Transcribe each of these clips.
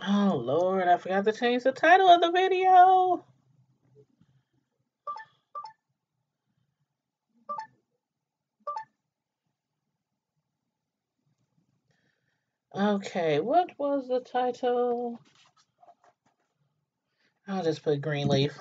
Oh, Lord, I forgot to change the title of the video. Okay, what was the title? I'll just put Greenleaf.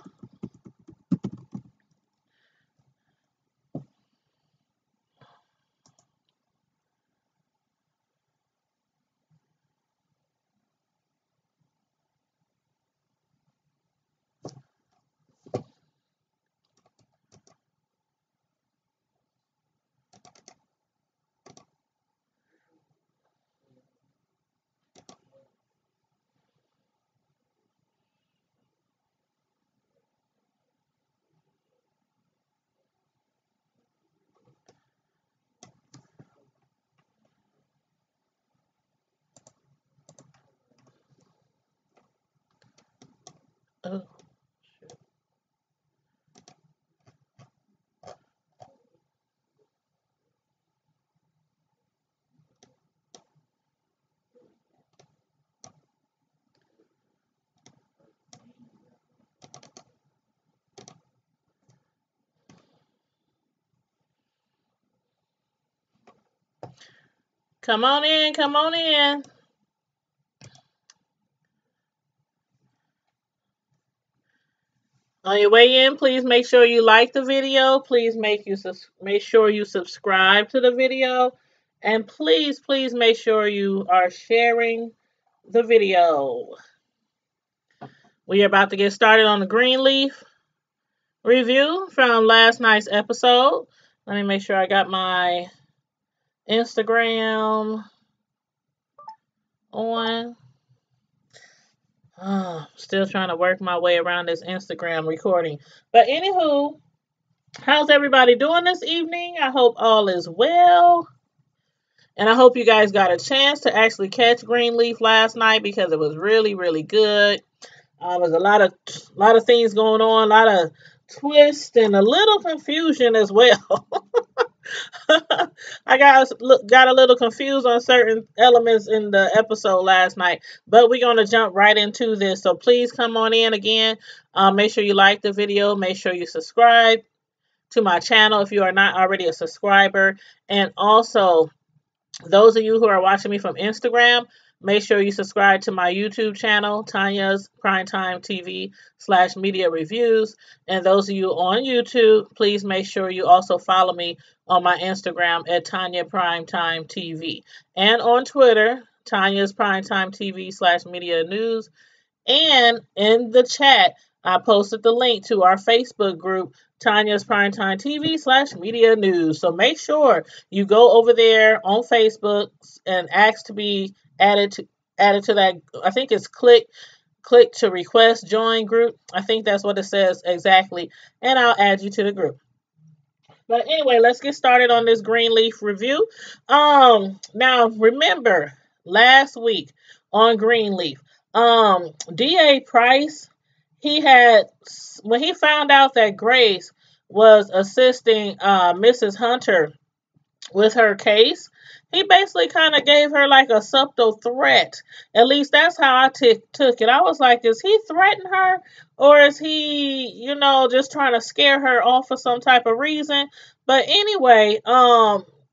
Oh, come on in, come on in. On your way in, please make sure you like the video. Please make sure you subscribe to the video, and please make sure you are sharing the video. We are about to get started on the Greenleaf review from last night's episode. Let me make sure I got my Instagram on. Oh, still trying to work my way around this Instagram recording. But anywho, how's everybody doing this evening? I hope all is well. And I hope you guys got a chance to actually catch Greenleaf last night because it was really good. There's a lot of things going on, a lot of twists and a little confusion as well. I got a little confused on certain elements in the episode last night, but we're gonna jump right into this. So please come on in again. Make sure you like the video. Make sure you subscribe to my channel if you are not already a subscriber, and also those of you who are watching me from Instagram, make sure you subscribe to my YouTube channel, Tanya's Primetime TV / Media Reviews. And those of you on YouTube, please make sure you also follow me on my Instagram at Tanya Primetime TV. And on Twitter, Tanya's Primetime TV / Media News. And in the chat, I posted the link to our Facebook group, Tanya's Primetime TV / Media News. So make sure you go over there on Facebook and ask to be added to that. I think it's click to request join group. I think that's what it says exactly. And I'll add you to the group. But anyway, let's get started on this Greenleaf review. Now remember last week on Greenleaf, DA Price, he had when he found out that Grace was assisting Mrs. Hunter with her case, he basically kind of gave her like a subtle threat. At least that's how I took it. I was like, is he threatening her? Or is he, just trying to scare her off for some type of reason? But anyway,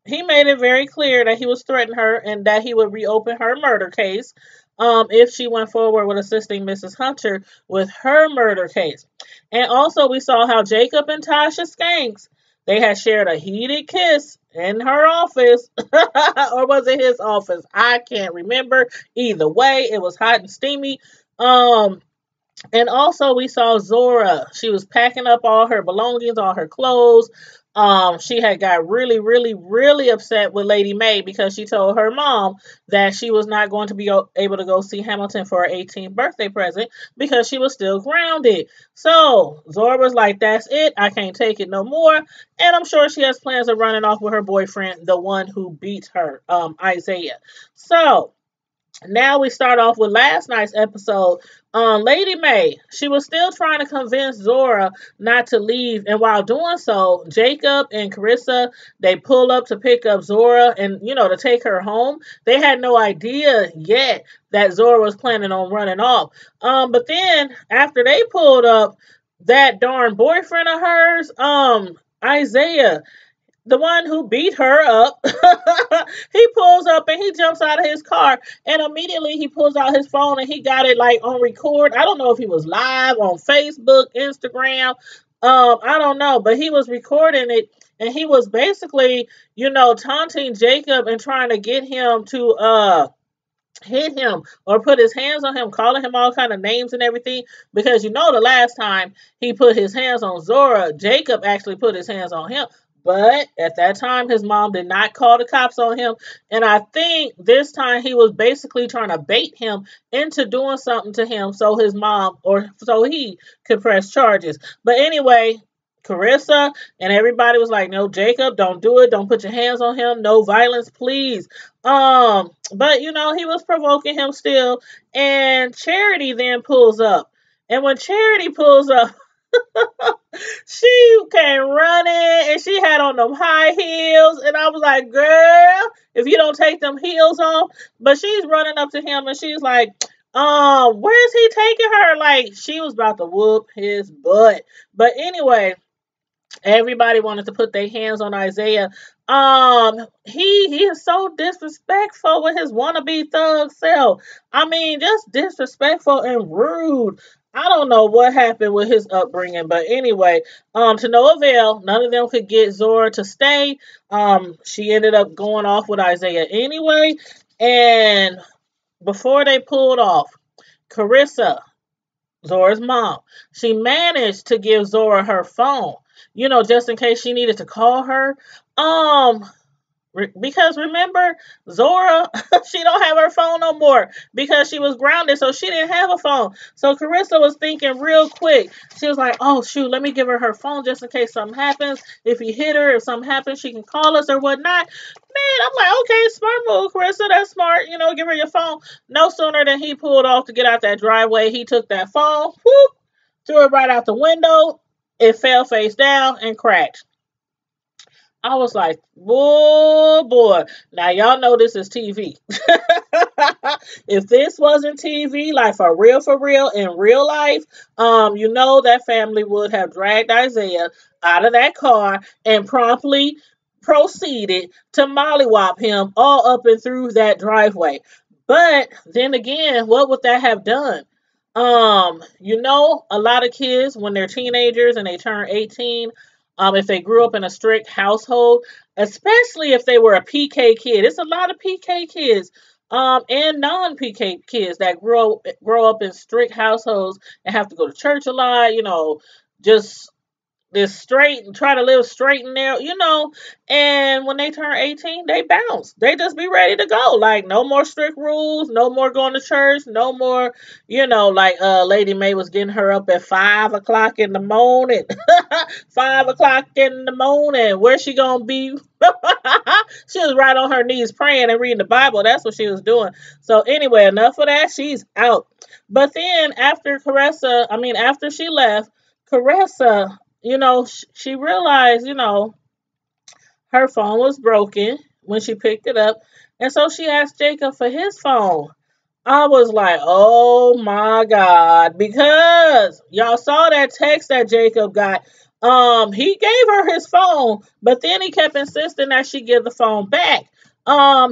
he made it very clear that he was threatening her and that he would reopen her murder case if she went forward with assisting Mrs. Hunter with her murder case. And also we saw how Jacob and Tasha Skanks, they had shared a heated kiss in her office, or was it his office? I can't remember. Either way, it was hot and steamy. And also we saw Zora. She was packing up all her belongings, all her clothes. She had got really upset with Lady May because she told her mom that she was not going to be able to go see Hamilton for her 18th birthday present because she was still grounded. So Zora was like, that's it. I can't take it no more. And I'm sure she has plans of running off with her boyfriend, the one who beat her, Isaiah. So Now we start off with last night's episode. Lady May, she was still trying to convince Zora not to leave, and while doing so, Jacob and Carissa, they pull up to pick up Zora and to take her home. They had no idea yet that Zora was planning on running off. But then after they pulled up, that darn boyfriend of hers, Isaiah, the one who beat her up, he pulls up and he jumps out of his car, and immediately he pulls out his phone and he got it like on record. I don't know if he was live on Facebook, Instagram. I don't know, but he was recording it, and he was basically, taunting Jacob and trying to get him to hit him or put his hands on him, calling him all kind of names and everything. Because the last time he put his hands on Zora, Jacob actually put his hands on him. But at that time, his mom did not call the cops on him. And I think this time he was basically trying to bait him into doing something to him so his mom or so he could press charges. But anyway, Carissa and everybody was like, no, Jacob, don't do it. Don't put your hands on him. No violence, please. But he was provoking him still. And Charity then pulls up. And when Charity pulls up, she came running and she had on them high heels. And I was like, girl, if you don't take them heels off. But she's running up to him and she's like, where's he taking her? Like, she was about to whoop his butt. But anyway, everybody wanted to put their hands on Isaiah. He is so disrespectful with his wannabe thug self. I mean, just disrespectful and rude. I don't know what happened with his upbringing, but anyway, to no avail. None of them could get Zora to stay. She ended up going off with Isaiah anyway, and before they pulled off, Carissa, Zora's mom, she managed to give Zora her phone, just in case she needed to call her. Because remember, Zora, she don't have her phone no more because she was grounded, so she didn't have a phone. So Carissa was thinking real quick. She was like, oh, shoot, let me give her phone just in case something happens. If he hit her, if something happens, she can call us or whatnot. Man, I'm like, okay, smart move, Carissa. That's smart. Give her your phone. No sooner than he pulled off to get out that driveway, he took that phone, whoop, threw it right out the window. It fell face down and cracked. I was like, whoa, boy. Now, y'all know this is TV. If this wasn't TV, like for real, in real life, that family would have dragged Isaiah out of that car and promptly proceeded to mollywop him all up and through that driveway. But then again, what would that have done? A lot of kids, when they're teenagers and they turn 18, if they grew up in a strict household, especially if they were a PK kid. It's a lot of PK kids, and non-PK kids that grow up in strict households and have to go to church a lot, just this straight and try to live straight and narrow, and when they turn 18, they bounce. They just be ready to go. Like, no more strict rules, no more going to church, no more, like Lady May was getting her up at 5 o'clock in the morning. 5 o'clock in the morning. Where's she gonna be? She was right on her knees praying and reading the Bible. That's what she was doing. So anyway, enough of that. She's out. But then after she left, Caressa, she realized, her phone was broken when she picked it up. And so she asked Jacob for his phone. I was like, oh my God, because y'all saw that text that Jacob got. He gave her his phone, but then he kept insisting that she give the phone back.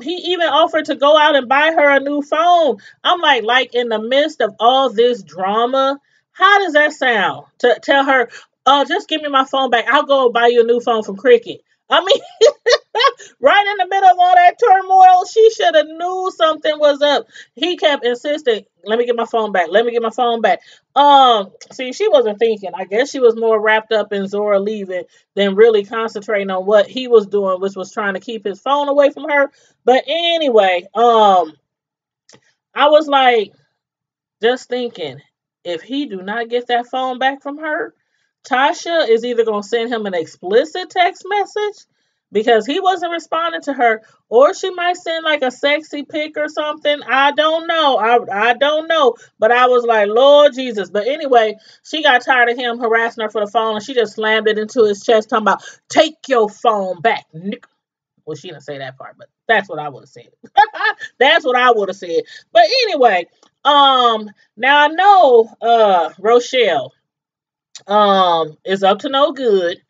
He even offered to go out and buy her a new phone. I'm like in the midst of all this drama, how does that sound? To tell her, oh, just give me my phone back. I'll go buy you a new phone from Cricket. I mean, right in the middle of all that turmoil, she should have knew something was up. He kept insisting, let me get my phone back. Let me get my phone back. See, she wasn't thinking. I guess she was more wrapped up in Zora leaving than really concentrating on what he was doing, which was trying to keep his phone away from her. But anyway, I was like, just thinking, if he do not get that phone back from her, Tasha is either going to send him an explicit text message because he wasn't responding to her. Or she might send like a sexy pic or something. I don't know. I don't know. But I was like, Lord Jesus. But anyway, she got tired of him harassing her for the phone, and she just slammed it into his chest, talking about, take your phone back, Nick. Well, she didn't say that part, but that's what I would have said. That's what I would have said. But anyway, now I know Rochelle is up to no good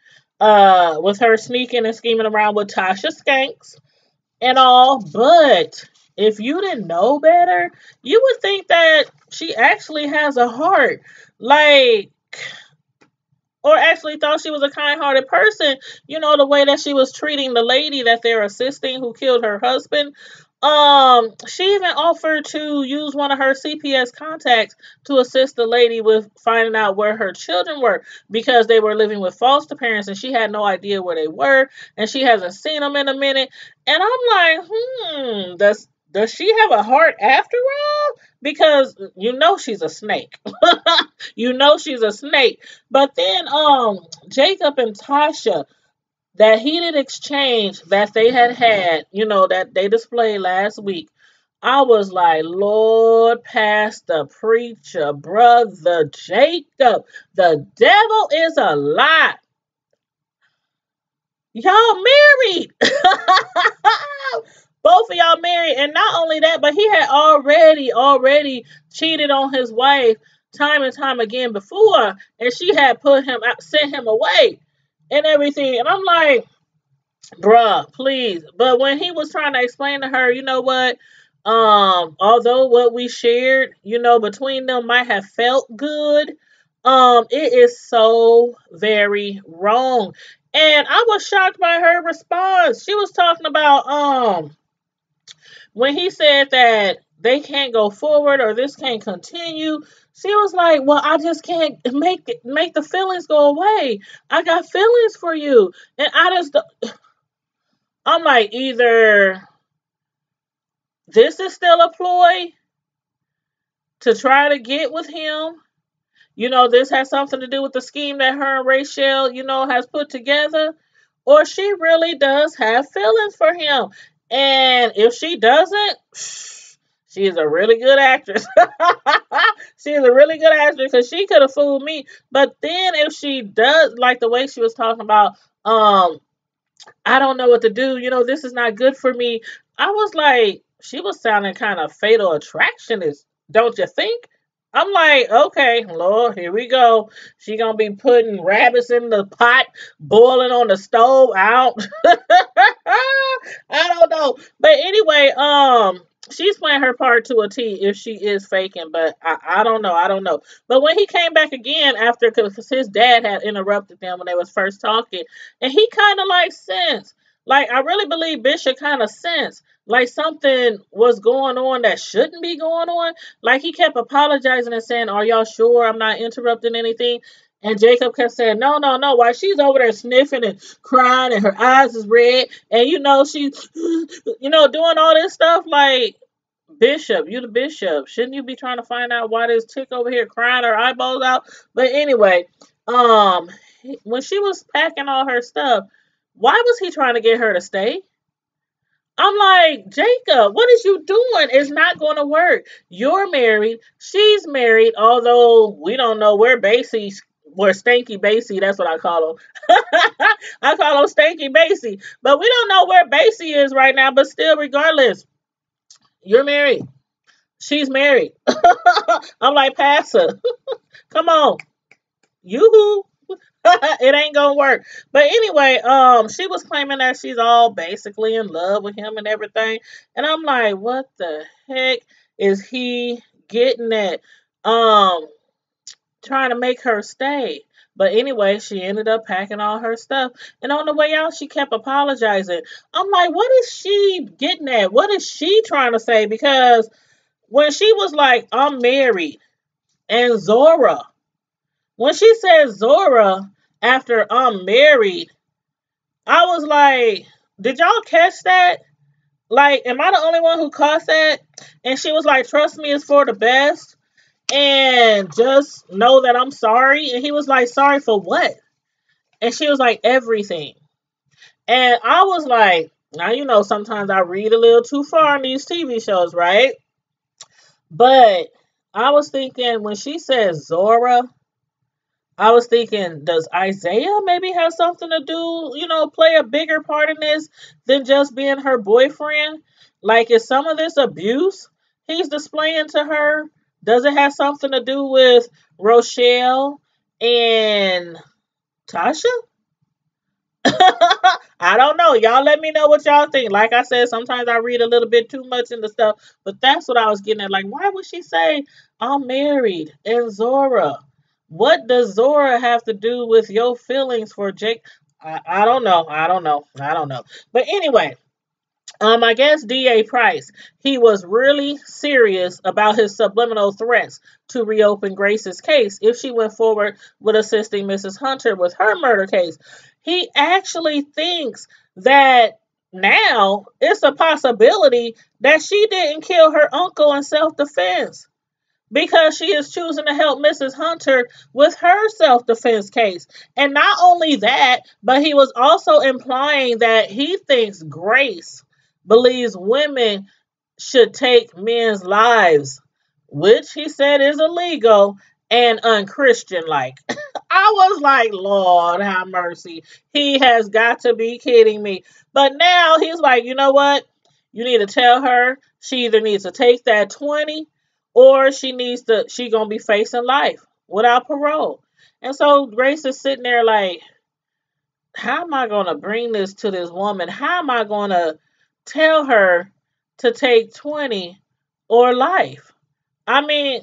with her sneaking and scheming around with Tasha Skanks and all, but if you didn't know better, you would think that she actually has a heart. Like, or actually thought she was a kind-hearted person, the way that she was treating the lady that they're assisting who killed her husband. She even offered to use one of her CPS contacts to assist the lady with finding out where her children were, because they were living with foster parents and she had no idea where they were, and she hasn't seen them in a minute. And I'm like, does she have a heart after all? Because she's a snake. She's a snake. But then Jacob and Tasha, that heated exchange that they had, that they displayed last week, I was like, Lord, pastor, preacher, brother Jacob, the devil is a lie. Y'all married. Both of y'all married. And not only that, but he had already cheated on his wife time and time again before. And she had put him out, sent him away and everything. And I'm like, bruh, please. But when he was trying to explain to her, you know what? Although what we shared, between them might have felt good, it is so very wrong. And I was shocked by her response. She was talking about when he said that they can't go forward or this can't continue. She was like, well, I just can't make the feelings go away. I got feelings for you. And I'm like, either this is still a ploy to try to get with him. This has something to do with the scheme that her and Rachel, has put together. Or she really does have feelings for him. And if she doesn't, she is a really good actress. She is a really good actress, because she could have fooled me. But then if she does, like the way she was talking about, I don't know what to do. This is not good for me. I was like, she was sounding kind of Fatal Attractionist, don't you think? I'm like, okay, Lord, here we go. She gonna be putting rabbits in the pot, boiling on the stove. Out. I don't know. But anyway, she's playing her part to a T if she is faking. But I don't know. I don't know. But when he came back again after, because his dad had interrupted them when they was first talking, and he kind of like sensed, like I really believe Bishop kind of sensed like something was going on that shouldn't be going on. Like he kept apologizing and saying, "Are y'all sure I'm not interrupting anything?" And Jacob kept saying, "No, no, no." While she's over there sniffing and crying and her eyes is red, and she's doing all this stuff. Like, Bishop, you the bishop, shouldn't you be trying to find out why this chick over here crying her eyeballs out? But anyway, when she was packing all her stuff, why was he trying to get her to stay? I'm like, Jacob, what is you doing? It's not going to work. You're married. She's married, although we don't know where Stanky Basie, that's what I call him. I call him Stanky Basie. But we don't know where Basie is right now, but still, regardless, you're married. She's married. I'm like, Pastor, come on. Yoo-hoo. It ain't gonna work. But anyway, she was claiming that she's all basically in love with him and everything. And I'm like, what the heck is he getting at? Trying to make her stay. But anyway, she ended up packing all her stuff. And on the way out, she kept apologizing. I'm like, what is she getting at? What is she trying to say? Because when she was like, I'm married, and Zora, when she said Zora after I'm married, I was like, did y'all catch that? Like, am I the only one who caught that? And she was like, trust me, it's for the best. And just know that I'm sorry. And he was like, sorry for what? And she was like, everything. And I was like, now you know sometimes I read a little too far in these TV shows, right? But I was thinking when she says Zora, I was thinking, does Isaiah maybe have something to do, play a bigger part in this than just being her boyfriend? Like, is some of this abuse he's displaying to her? Does it have something to do with Rochelle and Tasha? I don't know. Y'all let me know what y'all think. Like I said, sometimes I read a little bit too much into stuff, but that's what I was getting at. Like, why would she say, I'm married and Zora? What does Zora have to do with your feelings for Jake? I don't know. I don't know. I don't know. But anyway, I guess DA Price, he was really serious about his subliminal threats to reopen Grace's case if she went forward with assisting Mrs. Hunter with her murder case. He actually thinks that now it's a possibility that she didn't kill her uncle in self-defense because she is choosing to help Mrs. Hunter with her self-defense case. And not only that, but he was also implying that he thinks Grace believes women should take men's lives, which he said is illegal and unchristian like. I was like, Lord have mercy. He has got to be kidding me. But now he's like, you know what? You need to tell her she either needs to take that 20 or she gonna be facing life without parole. And so Grace is sitting there like, how am I gonna bring this to this woman? How am I gonna tell her to take 20 or life? I mean,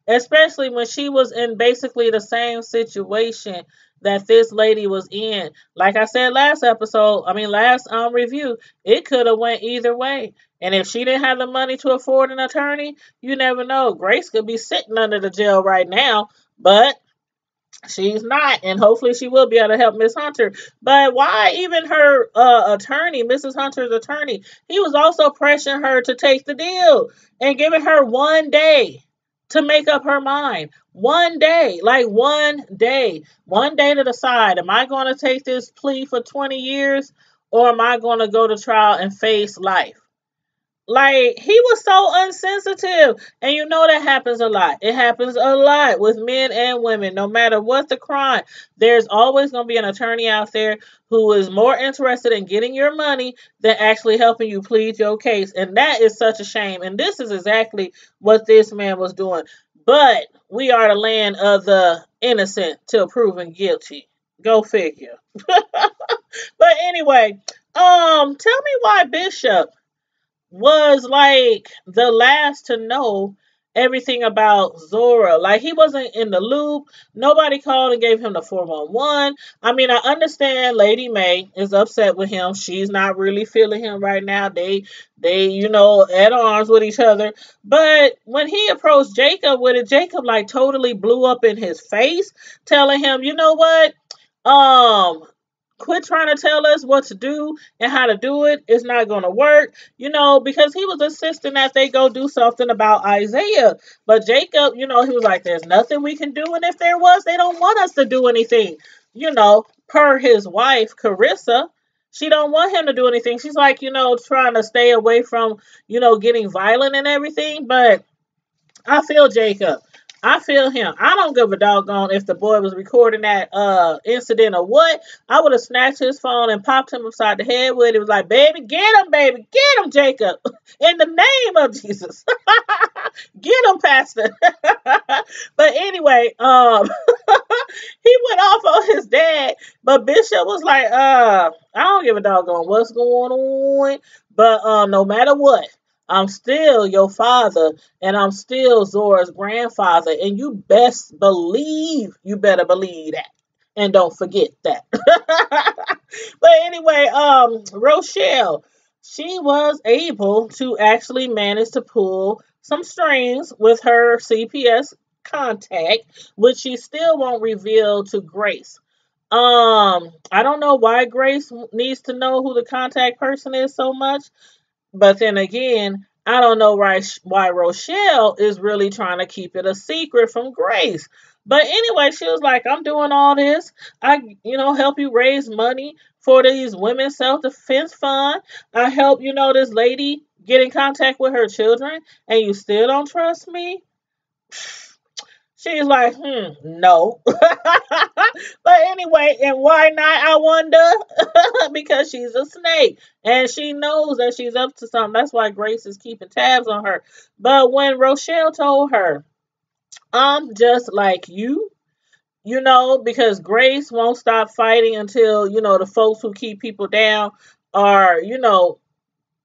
especially when she was in basically the same situation that this lady was in. Like I said last review, it could have went either way. And if she didn't have the money to afford an attorney, you never know. Grace could be sitting under the jail right now, but she's not, and hopefully she will be able to help Miss Hunter. But why even her attorney, Mrs. Hunter's attorney, he was also pressuring her to take the deal and giving her 1 day to make up her mind. 1 day, like 1 day. 1 day to decide, am I going to take this plea for 20 years or am I going to go to trial and face life? Like, he was so unsensitive. And you know that happens a lot. It happens a lot with men and women. No matter what the crime, there's always going to be an attorney out there who is more interested in getting your money than actually helping you plead your case. And that is such a shame. And this is exactly what this man was doing. But we are the land of the innocent till proven guilty. Go figure. But anyway, tell me why Bishop was like the last to know everything about Zora. Like, he wasn't in the loop. Nobody called and gave him the 411. I mean, I understand Lady May is upset with him. She's not really feeling him right now. They at arms with each other. But when he approached Jacob with it, Jacob like totally blew up in his face, telling him, you know what? Quit trying to tell us what to do and how to do it. It's not going to work, because he was insisting that they go do something about Isaiah. But Jacob, he was like, there's nothing we can do. And if there was, they don't want us to do anything, per his wife, Carissa. She don't want him to do anything. She's like, trying to stay away from, getting violent and everything. But I feel Jacob. I feel him. I don't give a doggone if the boy was recording that incident or what. I would have snatched his phone and popped him upside the head with it. It was like, baby, get him, Jacob. In the name of Jesus. Get him, Pastor. But anyway, he went off on his dad, but Bishop was like, I don't give a doggone what's going on. But no matter what, I'm still your father, and I'm still Zora's grandfather, and you better believe that, and don't forget that. But anyway, Rochelle, she was able to actually manage to pull some strings with her CPS contact, which she still won't reveal to Grace. I don't know why Grace needs to know who the contact person is so much. But then again, I don't know why Rochelle is really trying to keep it a secret from Grace. But anyway, she was like, I'm doing all this. I, help you raise money for these women's self-defense fund. I help, this lady get in contact with her children, and you still don't trust me? She's like, no. But anyway, and why not, I wonder? Because she's a snake. And she knows that she's up to something. That's why Grace is keeping tabs on her. But when Rochelle told her, I'm just like you, because Grace won't stop fighting until, the folks who keep people down are,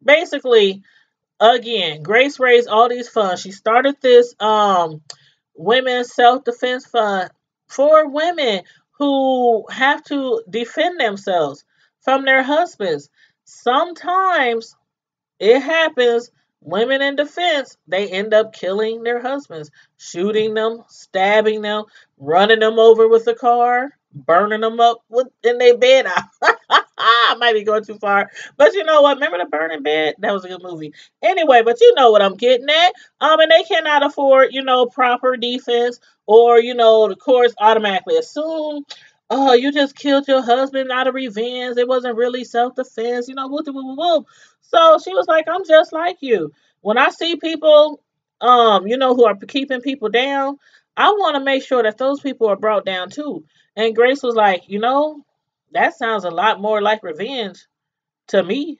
basically, again, Grace raised all these funds. She started this women's self-defense fund for women who have to defend themselves from their husbands. Sometimes it happens, women in defense, they end up killing their husbands, shooting them, stabbing them, running them over with a car, burning them up in their bed. I might be going too far. But you know what? Remember the burning bed? That was a good movie. Anyway, but you know what I'm getting at. And they cannot afford, proper defense, or, the courts automatically assume, oh, you just killed your husband out of revenge. It wasn't really self-defense, whoop, whoop, whoop, whoop. So she was like, I'm just like you. When I see people, who are keeping people down, I want to make sure that those people are brought down too. And Grace was like, that sounds a lot more like revenge to me.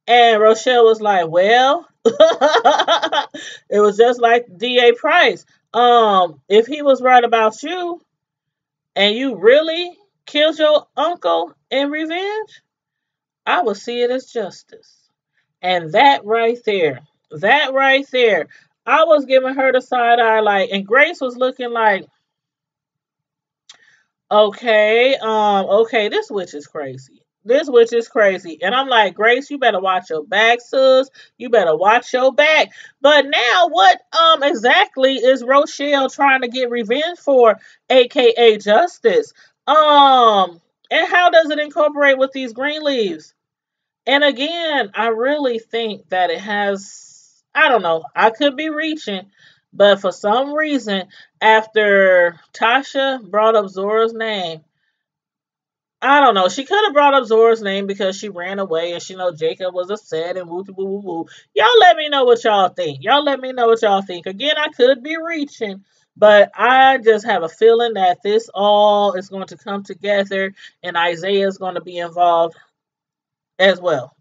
And Rochelle was like, well, it was just like D.A. Price. If he was right about you and you really killed your uncle in revenge, I would see it as justice. And that right there, I was giving her the side eye, like, and Grace was looking like, okay, this witch is crazy. This witch is crazy. And I'm like, Grace, you better watch your back, sis. You better watch your back. But now what exactly is Rochelle trying to get revenge for, aka justice? And how does it incorporate with these green leaves? And again, I really think that it has, I don't know, I could be reaching, but for some reason, after Tasha brought up Zora's name, I don't know. She could have brought up Zora's name because she ran away and she know Jacob was upset and woo woo woo woo. Y'all let me know what y'all think. Y'all let me know what y'all think. Again, I could be reaching, but I just have a feeling that this all is going to come together and Isaiah is going to be involved as well.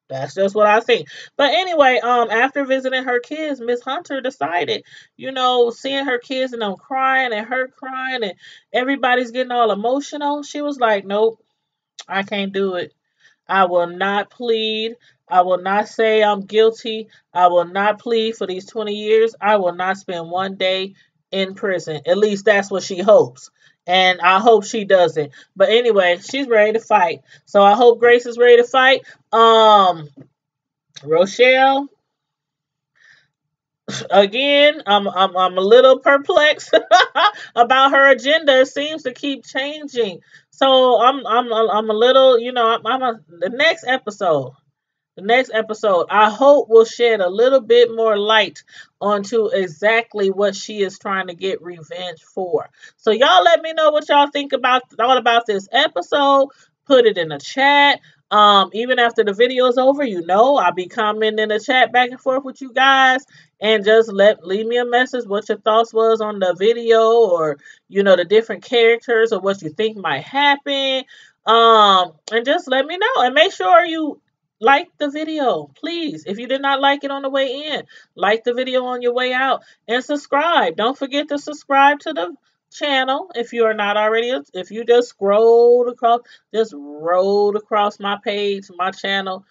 That's just what I think. But anyway, after visiting her kids, Miss Hunter decided, seeing her kids and them crying and her crying and everybody's getting all emotional, she was like, nope, I can't do it. I will not plead. I will not say I'm guilty. I will not plead for these 20 years. I will not spend one day in prison. At least that's what she hopes. And I hope she doesn't. But anyway, she's ready to fight. So I hope Grace is ready to fight. Rochelle, again, I'm a little perplexed about her agenda. It seems to keep changing. So I'm a little, the next episode. The next episode, I hope, will shed a little bit more light onto exactly what she is trying to get revenge for. So y'all let me know what y'all think about this episode. Put it in the chat. Even after the video is over, I'll be commenting in the chat back and forth with you guys, and just leave me a message what your thoughts was on the video, or the different characters, or what you think might happen. And just let me know, and make sure you like the video, please. If you did not like it on the way in, like the video on your way out, and subscribe. Don't forget to subscribe to the channel if you are not already. If you just rolled across my page, my channel,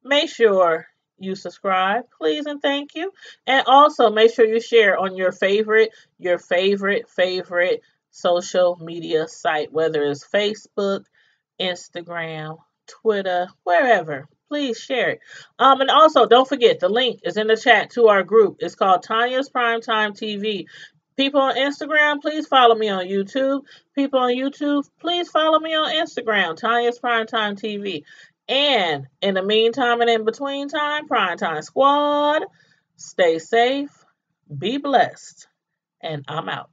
make sure you subscribe, please and thank you. And also make sure you share on your favorite social media site, whether it's Facebook, Instagram, Twitter, wherever. Please share it. And also, don't forget, the link is in the chat to our group. It's called Tanya's Primetime TV. People on Instagram, please follow me on YouTube. People on YouTube, please follow me on Instagram, Tanya's Primetime TV. And in the meantime and in between time, Primetime Squad, stay safe, be blessed, and I'm out.